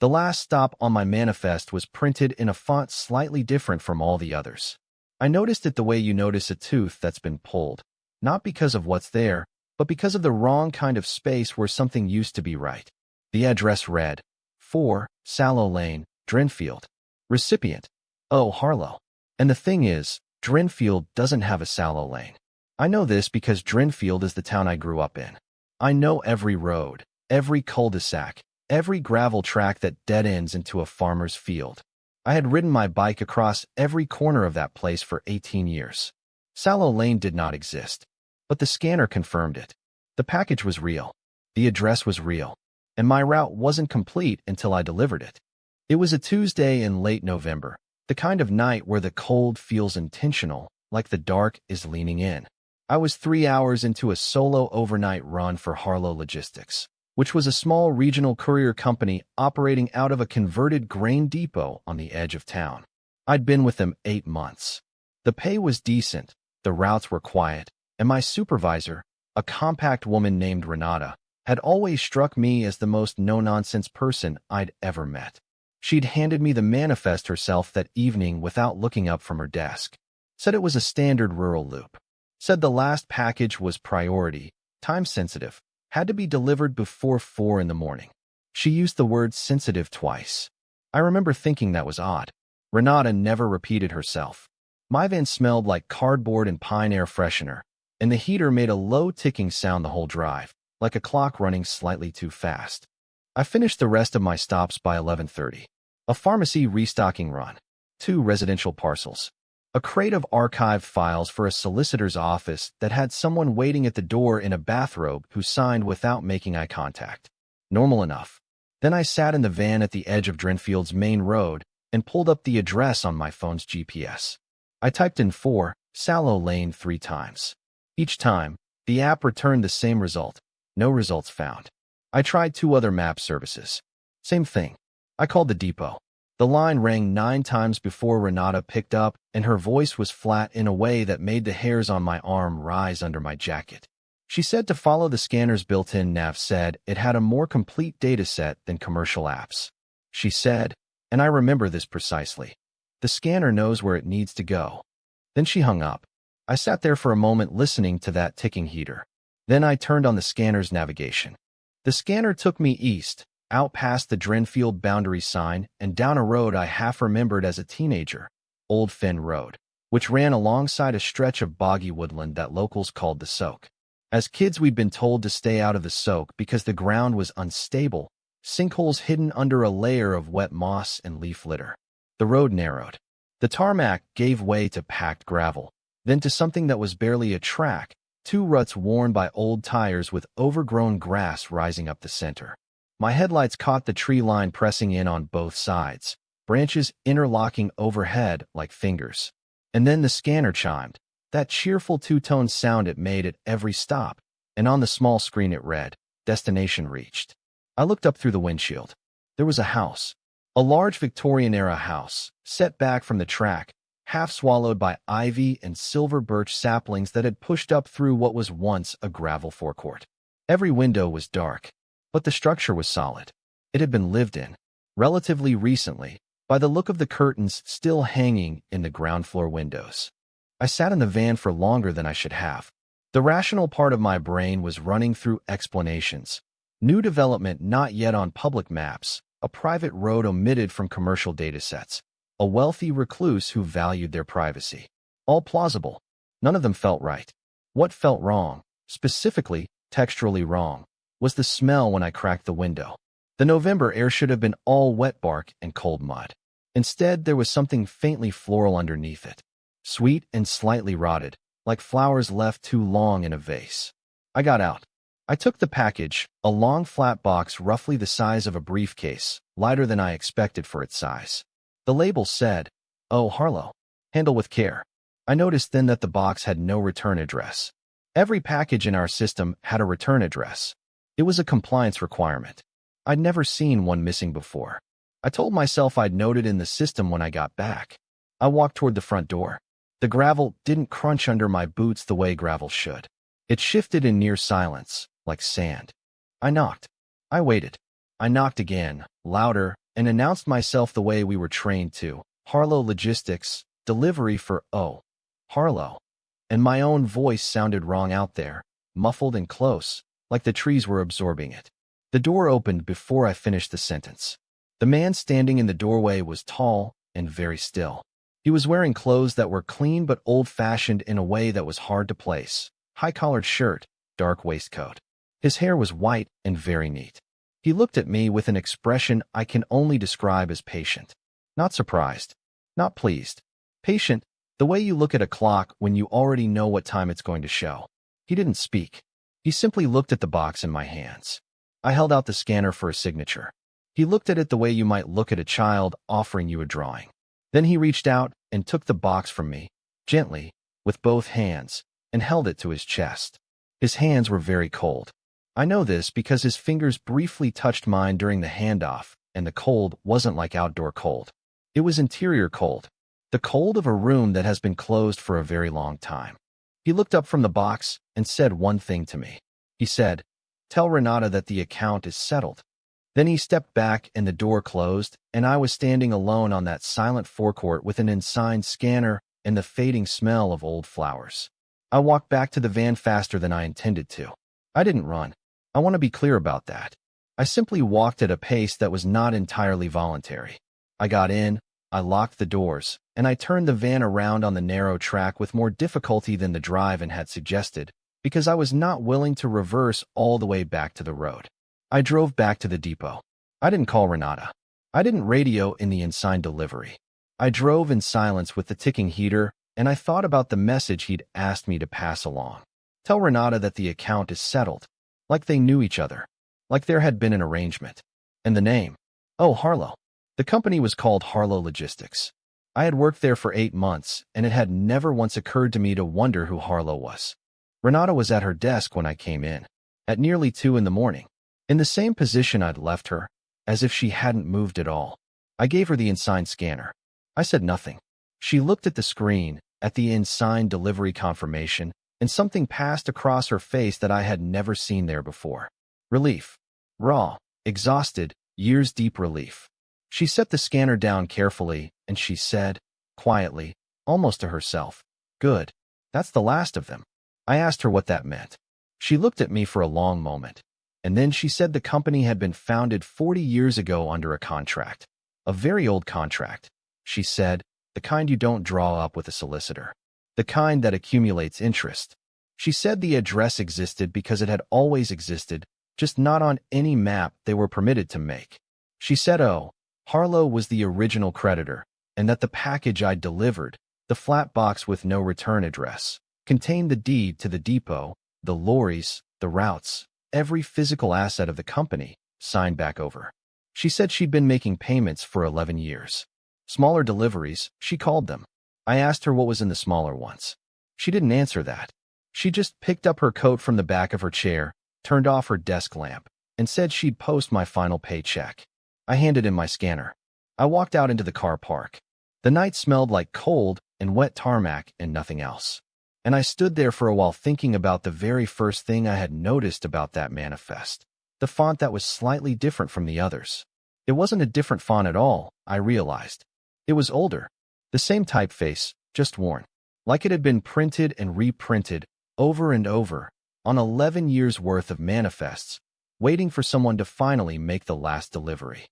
The last stop on my manifest was printed in a font slightly different from all the others. I noticed it the way you notice a tooth that's been pulled, not because of what's there, but because of the wrong kind of space where something used to be right. The address read, 4, Sallow Lane, Drenfield. Recipient, oh, Harlow. And the thing is, Drenfield doesn't have a Sallow Lane. I know this because Drenfield is the town I grew up in. I know every road, every cul-de-sac, every gravel track that dead ends into a farmer's field. I had ridden my bike across every corner of that place for 18 years. Sallow Lane did not exist, but the scanner confirmed it. The package was real, the address was real, and my route wasn't complete until I delivered it. It was a Tuesday in late November, the kind of night where the cold feels intentional, like the dark is leaning in. I was 3 hours into a solo overnight run for Harlow Logistics, which was a small regional courier company operating out of a converted grain depot on the edge of town. I'd been with them 8 months. The pay was decent, the routes were quiet, and my supervisor, a compact woman named Renata, had always struck me as the most no-nonsense person I'd ever met. She'd handed me the manifest herself that evening without looking up from her desk. Said it was a standard rural loop. Said the last package was priority, time-sensitive, had to be delivered before 4 in the morning. She used the word sensitive twice. I remember thinking that was odd. Renata never repeated herself. My van smelled like cardboard and pine air freshener, and the heater made a low ticking sound the whole drive, like a clock running slightly too fast. I finished the rest of my stops by 11:30. A pharmacy restocking run, 2 residential parcels, a crate of archived files for a solicitor's office that had someone waiting at the door in a bathrobe who signed without making eye contact. Normal enough. Then I sat in the van at the edge of Drenfield's main road and pulled up the address on my phone's GPS. I typed in 4, Sallow Lane 3 times. Each time, the app returned the same result. No results found. I tried 2 other map services. Same thing. I called the depot. The line rang 9 times before Renata picked up, and her voice was flat in a way that made the hairs on my arm rise under my jacket. She said to follow the scanner's built-in nav said it had a more complete data set than commercial apps. She said, and I remember this precisely, the scanner knows where it needs to go. Then she hung up. I sat there for a moment listening to that ticking heater. Then I turned on the scanner's navigation. The scanner took me east, out past the Drenfield boundary sign and down a road I half remembered as a teenager, Old Fen Road, which ran alongside a stretch of boggy woodland that locals called the Soak. As kids we'd been told to stay out of the Soak because the ground was unstable, sinkholes hidden under a layer of wet moss and leaf litter. The road narrowed. The tarmac gave way to packed gravel, then to something that was barely a track, 2 ruts worn by old tires with overgrown grass rising up the center. My headlights caught the tree line pressing in on both sides, branches interlocking overhead like fingers. And then the scanner chimed, that cheerful 2-tone sound it made at every stop, and on the small screen it read, destination reached. I looked up through the windshield. There was a house, a large Victorian-era house, set back from the track, half swallowed by ivy and silver birch saplings that had pushed up through what was once a gravel forecourt. Every window was dark, but the structure was solid. It had been lived in, relatively recently, by the look of the curtains still hanging in the ground floor windows. I sat in the van for longer than I should have. The rational part of my brain was running through explanations. New development not yet on public maps, a private road omitted from commercial datasets, a wealthy recluse who valued their privacy. All plausible. None of them felt right. What felt wrong, specifically, texturally wrong, was the smell when I cracked the window. The November air should have been all wet bark and cold mud. Instead, there was something faintly floral underneath it. Sweet and slightly rotted, like flowers left too long in a vase. I got out. I took the package, a long flat box roughly the size of a briefcase, lighter than I expected for its size. The label said, "Oh, Harlow. Handle with care." I noticed then that the box had no return address. Every package in our system had a return address. It was a compliance requirement. I'd never seen one missing before. I told myself I'd note it in the system when I got back. I walked toward the front door. The gravel didn't crunch under my boots the way gravel should. It shifted in near silence, like sand. I knocked. I waited. I knocked again, louder, and announced myself the way we were trained to. Harlow Logistics, delivery for Harlow. And my own voice sounded wrong out there, muffled and close, like the trees were absorbing it. The door opened before I finished the sentence. The man standing in the doorway was tall and very still. He was wearing clothes that were clean but old-fashioned in a way that was hard to place. High-collared shirt, dark waistcoat. His hair was white and very neat. He looked at me with an expression I can only describe as patient. Not surprised. Not pleased. Patient, the way you look at a clock when you already know what time it's going to show. He didn't speak. He simply looked at the box in my hands. I held out the scanner for a signature. He looked at it the way you might look at a child offering you a drawing. Then he reached out and took the box from me, gently, with both hands, and held it to his chest. His hands were very cold. I know this because his fingers briefly touched mine during the handoff, and the cold wasn't like outdoor cold. It was interior cold, the cold of a room that has been closed for a very long time. He looked up from the box and said one thing to me. He said, "Tell Renata that the account is settled." Then he stepped back and the door closed, and I was standing alone on that silent forecourt with an unsigned scanner and the fading smell of old flowers. I walked back to the van faster than I intended to. I didn't run. I want to be clear about that. I simply walked at a pace that was not entirely voluntary. I got in, I locked the doors, and I turned the van around on the narrow track with more difficulty than the drive-in had suggested, because I was not willing to reverse all the way back to the road. I drove back to the depot. I didn't call Renata. I didn't radio in the unsigned delivery. I drove in silence with the ticking heater, and I thought about the message he'd asked me to pass along. Tell Renata that the account is settled. Like they knew each other. Like there had been an arrangement. And the name. Oh, Harlow. The company was called Harlow Logistics. I had worked there for 8 months, and it had never once occurred to me to wonder who Harlow was. Renata was at her desk when I came in, at nearly 2 in the morning. In the same position I'd left her, as if she hadn't moved at all. I gave her the unsigned scanner. I said nothing. She looked at the screen, at the unsigned delivery confirmation, and something passed across her face that I had never seen there before. Relief. Raw, exhausted, years-deep relief. She set the scanner down carefully, and she said, quietly, almost to herself, "Good. That's the last of them." I asked her what that meant. She looked at me for a long moment. And then she said the company had been founded 40 years ago under a contract. A very old contract. She said, the kind you don't draw up with a solicitor. The kind that accumulates interest. She said the address existed because it had always existed, just not on any map they were permitted to make. She said, Harlow was the original creditor, and that the package I'd delivered, the flat box with no return address, contained the deed to the depot, the lorries, the routes, every physical asset of the company, signed back over. She said she'd been making payments for 11 years. Smaller deliveries, she called them. I asked her what was in the smaller ones. She didn't answer that. She just picked up her coat from the back of her chair, turned off her desk lamp, and said she'd post my final paycheck. I handed in my scanner. I walked out into the car park. The night smelled like cold and wet tarmac and nothing else. And I stood there for a while thinking about the very first thing I had noticed about that manifest. The font that was slightly different from the others. It wasn't a different font at all, I realized. It was older. The same typeface, just worn. Like it had been printed and reprinted, over and over, on 11 years' worth of manifests, waiting for someone to finally make the last delivery.